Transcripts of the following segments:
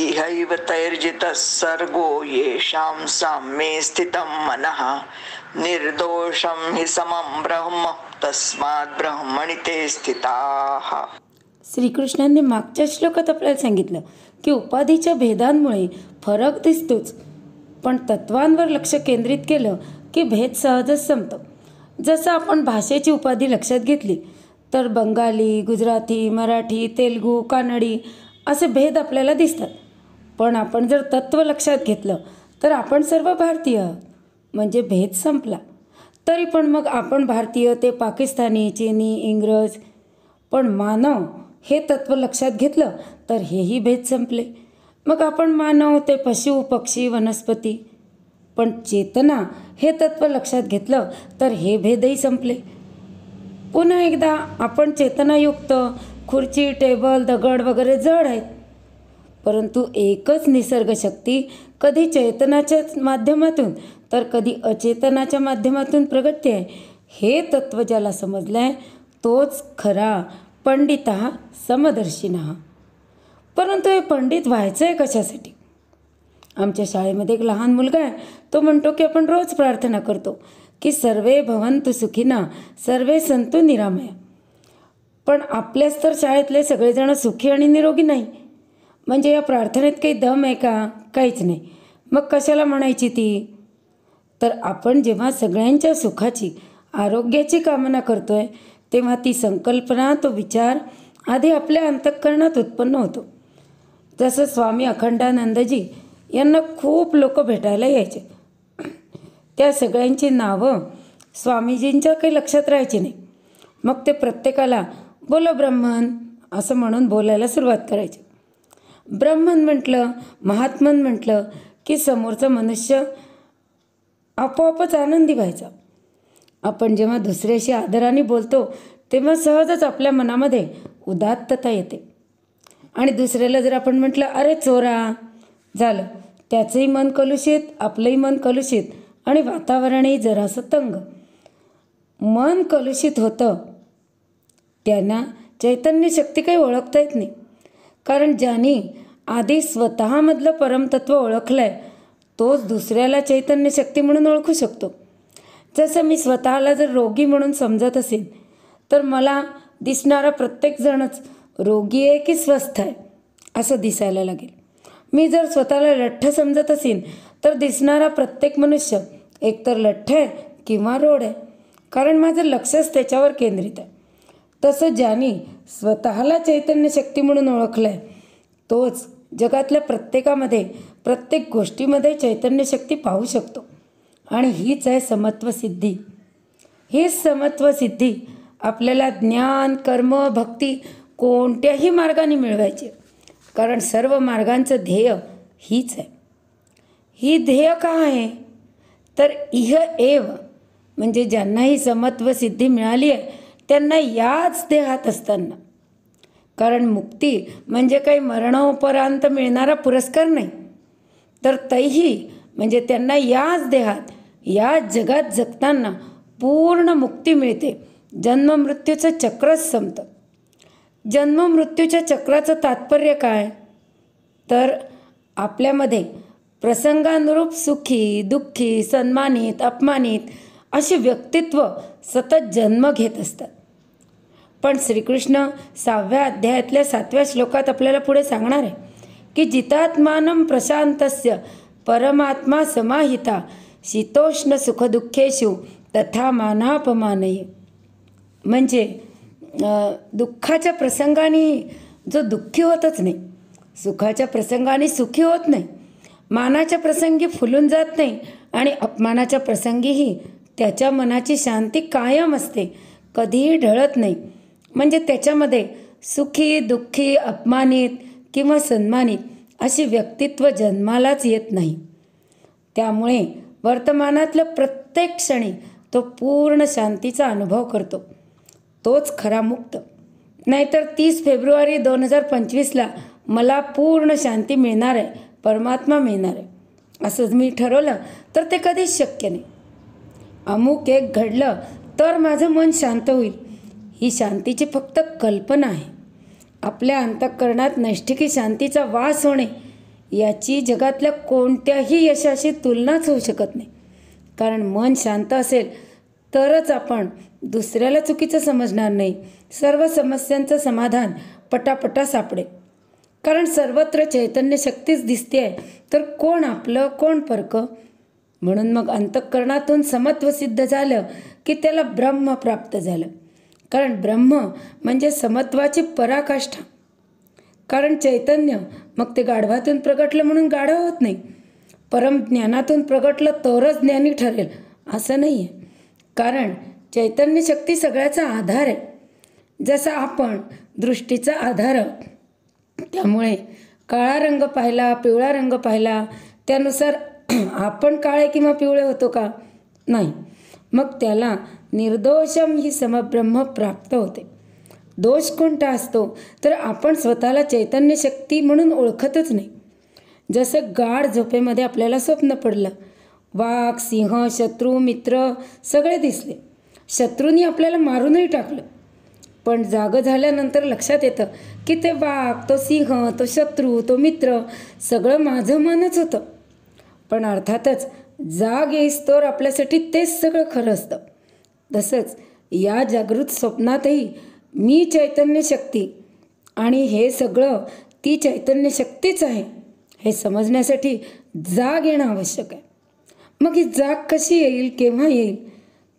इहैव तैर्जितः सर्गो येषां साम्ये स्थितं मनः निर्दोषं हि समं ब्रह्म तस्मात् ब्रह्मणि ते स्थिताः. श्रीकृष्णांनी मागच्या श्लोकात आपल्याला सांगितलं की उपाधीच्या भेदांमुळे फरक दिसतोच, पण तत्वांवर लक्ष केंद्रित केलं की भेद सहजच संपतो. जसं आपण भाषेची उपाधी लक्षात घेतली तर बंगाली, गुजराती, मराठी, तेलुगू, कानडी असे भेद आपल्याला दिसतात. पण आपण जर तत्व लक्षात घेतलं तर आपण सर्व भारतीय आहोत, म्हणजे भेद संपला. तरी पण मग आपण भारतीय ते पाकिस्तानी, चीनी, इंग्रज, पण मानव हे तत्व लक्षात घेतलं तर हेही भेद संपले. मग आपण मानव ते पशु, पक्षी, वनस्पती, पण चेतना हे तत्व लक्षात घेतलं तर हे भेदही संपले. पुन्हा एकदा आपण चेतनायुक्त खुर्ची, टेबल, दगड वगैरे जड आहेत, परंतु एकच निसर्गशक्ती कधी चैतनाच्या माध्यमातून तर कधी अचेतनाच्या माध्यमातून प्रगटते आहे. हे तत्व ज्याला समजलं आहे तोच खरा पंडितः समदर्शिनः. परंतु हे पंडित व्हायचं आहे कशासाठी? आमच्या शाळेमध्ये एक लहान मुलगा आहे, तो म्हणतो की आपण रोज प्रार्थना करतो की सर्वे भवन्तु सुखिनः सर्वे सन्तु निरामया. पण आपल्याच तर शाळेतले सगळेजण सुखी आणि निरोगी नाही, म्हणजे या प्रार्थनेत काही दम आहे का? काहीच नाही. मग कशाला म्हणायची ती? तर आपण जेव्हा सगळ्यांच्या सुखाची, आरोग्याची कामना करतोय तेव्हा ती संकल्पना, तो विचार आधी आपल्या अंतःकरणात उत्पन्न होतो. जसं स्वामी अखंडानंदजी यांना खूप लोक भेटायला यायचे. त्या सगळ्यांची नावं स्वामीजींच्या काही लक्षात राहायची नाही. मग ते प्रत्येकाला बोलो ब्रह्मन असं म्हणून बोलायला सुरुवात करायचे. ब्रह्मन म्हटलं, महात्मन म्हटलं की समोरचा मनुष्य आपोआपच आनंदी व्हायचा. आपण जेव्हा दुसऱ्याशी आदराने बोलतो तेव्हा सहजच आपल्या मनामध्ये उदात्तता येते. आणि दुसऱ्याला जर आपण म्हटलं अरे चोरा, झालं त्याचंही मन कलुषित, आपलंही मन कलुषित आणि वातावरणही जरासं तंग. मन कलुषित होतं त्यांना चैतन्य शक्ती काही ओळखता येत नाही. कारण ज्यांनी आधी स्वतःमधलं परमतत्व ओळखलं आहे तोच दुसऱ्याला चैतन्य शक्ती म्हणून ओळखू शकतो. जसं मी स्वतःला जर रोगी म्हणून समजत असेल तर मला दिसणारा प्रत्येकजणच रोगी आहे की स्वस्थ आहे असं दिसायला लागेल. मी जर स्वतःला लठ्ठ समजत असेल तर दिसणारा प्रत्येक मनुष्य एकतर लठ्ठ आहे किंवा रोड आहे, कारण माझं लक्षच त्याच्यावर केंद्रित आहे. तसं ज्यांनी स्वतःला चैतन्य शक्ती म्हणून ओळखलं आहे तोच जगातल्या प्रत्येकामध्ये, प्रत्येक गोष्टीमध्ये चैतन्य शक्ती पाहू शकतो. आणि हीच आहे समत्व सिद्धी. हीच समत्व सिद्धी आपल्याला ज्ञान, कर्म, भक्ती कोणत्याही मार्गाने मिळवायची, कारण सर्व मार्गांचं ध्येय हीच आहे. ही ध्येय का आहे? तर इह एव, म्हणजे ज्यांना ही समत्व सिद्धी मिळाली आहे त्यांना याच देहात असताना, कारण मुक्ती म्हणजे काही मरणोपरांत मिळणारा पुरस्कार नाही, तर तैही म्हणजे त्यांना याच देहात, याच जगात जगताना पूर्ण मुक्ती मिळते. जन्ममृत्यूचं चक्रच संपतं. जन्ममृत्यूच्या चक्राचं तात्पर्य काय? तर आपल्यामध्ये प्रसंगानुरूप सुखी, दुःखी, सन्मानित, अपमानित अशी व्यक्तित्व सतत जन्म घेत असतात. पण श्रीकृष्ण 6व्या अध्यायातल्या 7व्या श्लोकात आपल्याला पुढे सांगणार आहे की जितात्मानं प्रशांतस्य परमात्मा समाहिता शीतोष्ण सुखदुःखेषु तथा मानापमानये. म्हणजे दुःखाच्या प्रसंगाने जो दुःखी होतच नाही, सुखाच्या प्रसंगाने सुखी होत नाही, मानाच्या प्रसंगी फुलून जात नाही आणि अपमानाच्या प्रसंगीही त्याच्या मनाची शांती कायम असते, कधीही ढळत नाही. म्हणजे त्याच्यामध्ये सुखी, दुःखी, अपमानित किंवा सन्मानित अशी व्यक्तित्व जन्मालाच येत नाही. त्यामुळे वर्तमानातल्या प्रत्येक क्षणी तो पूर्ण शांतीचा अनुभव करतो. तोच खरा मुक्त. नाहीतर 30 फेब्रुवारी 2025ला मला पूर्ण शांती मिळणार आहे, परमात्मा मिळणार आहे असंच मी ठरवलं तर ते कधीच शक्य नाही. अमुक एक घडलं तर माझं मन शांत होईल, ही शांतीची फक्त कल्पना आहे. आपल्या अंतःकरणात नैष्ठिकी शांतीचा वास होणे याची जगातल्या कोणत्याही यशाशी तुलनाच होऊ शकत नाही. कारण मन शांत असेल तरच आपण दुसऱ्याला चुकीचं समजणार नाही. सर्व समस्यांचं समाधान पटापटा सापडेल. कारण सर्वत्र चैतन्य शक्तीच दिसते आहे, तर कोण आपलं कोण परकं. म्हणून मग अंतःकरणातून समत्व सिद्ध झालं की त्याला ब्रह्म प्राप्त झालं. कारण ब्रह्म म्हणजे समत्वाची पराकाष्ठा. कारण चैतन्य मग ते गाढवातून प्रगटलं म्हणून गाढव होत नाही. परमज्ञानातून प्रगटलं तरच ज्ञानी ठरेल असं नाही आहे. कारण चैतन्य शक्ती सगळ्याचा आधार आहे. जसा आपण दृष्टीचा आधार आहोत. त्यामुळे काळा रंग पाहिला, पिवळा रंग पाहिला, त्यानुसार आपण काळे किंवा पिवळे होतो का? नाही. मग त्याला निर्दोषम ही समब्रह्म प्राप्त होते. दोष कोणता असतो तर आपण स्वतःला चैतन्य शक्ती म्हणून ओळखतच नाही. जसं गाढ झोपेमध्ये आपल्याला स्वप्न पडलं, वाघ, सिंह, शत्रू, मित्र सगळे दिसले. शत्रूंनी आपल्याला मारूनही टाकलं, पण जागं झाल्यानंतर लक्षात येतं की ते वाघ, तो सिंह, तो शत्रू, तो मित्र सगळं माझं मनच होतं. पण अर्थातच जाग येईस्तोवर आपल्यासाठी तेच सगळं खरं असतं. तसंच या जागृत स्वप्नातही मी चैतन्य शक्ती आणि हे सगळं ती चैतन्य शक्तीच आहे हे समजण्यासाठी जाग येणं आवश्यक आहे. मग ही जाग कशी येईल, केव्हा येईल?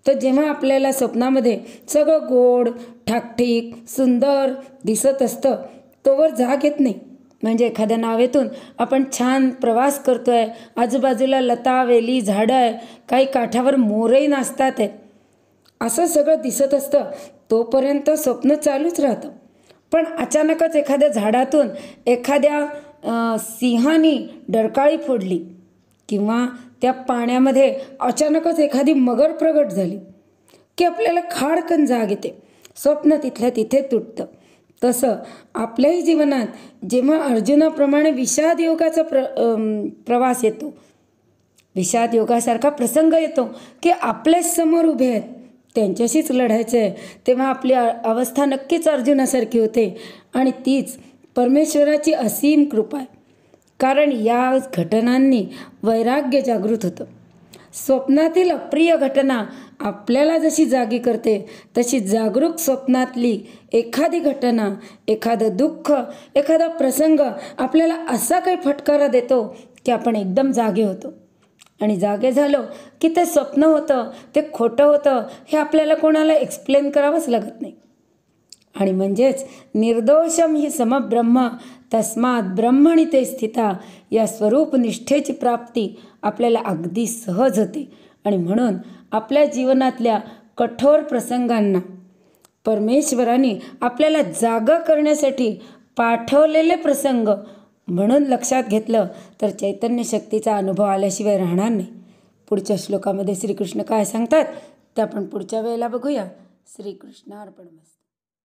तर जेव्हा आपल्याला स्वप्नामध्ये सगळं गोड, ठाकठीक, सुंदर दिसत असतं तोवर जाग येत नाही. म्हणजे एखाद्या नावेतून आपण छान प्रवास करतो आहे, आजूबाजूला लता, वेली, झाडं आहे, काही काठावर मोरही नाचतात आहेत, असं सगळं दिसत असतं तोपर्यंत स्वप्न चालूच राहतं. पण अचानकच एखाद्या झाडातून एखाद्या सिंहाने डरकाळी फोडली किंवा त्या पाण्यामध्ये अचानकच एखादी मगर प्रगट झाली की आपल्याला खाडकन जाग येते. स्वप्न तिथल्या तिथे तुटतं. तसं आपल्याही जीवनात जेव्हा अर्जुनाप्रमाणे विषाद योगाचा प्रवास येतो, विषाद योगासारखा प्रसंग येतो की आपल्याच समोर उभे आहेत, त्यांच्याशीच लढायचं आहे, तेव्हा आपली अवस्था नक्कीच अर्जुनासारखी होते. आणि तीच परमेश्वराची असीम कृपा आहे. कारण या घटनांनी वैराग्य जागृत होतं. स्वप्नातील अप्रिय घटना आपल्याला जशी जागी करते तशी जागरूक स्वप्नातली एखादी घटना, एखादं दुःख, एखादा प्रसंग आपल्याला असा काही फटकारा देतो की आपण एकदम जागे होतो. आणि जागे झालो की ते स्वप्न होतं, ते खोटं होतं हे आपल्याला कोणाला एक्सप्लेन करावंच लागत नाही. आणि म्हणजेच निर्दोषम ही समब्रह्म तस्मात ब्रह्मणी ते स्थिता या स्वरूप निष्ठेची प्राप्ती आपल्याला अगदी सहज होते. आणि म्हणून आपल्या जीवनातल्या कठोर प्रसंगांना परमेश्वराने आपल्याला जागा करण्यासाठी पाठवलेले प्रसंग म्हणून लक्षात घेतलं तर चैतन्य शक्तीचा अनुभव आल्याशिवाय राहणार नाही. पुढच्या श्लोकामध्ये श्रीकृष्ण काय सांगतात ते आपण पुढच्या वेळेला बघूया. श्रीकृष्णार्पणमस्तु.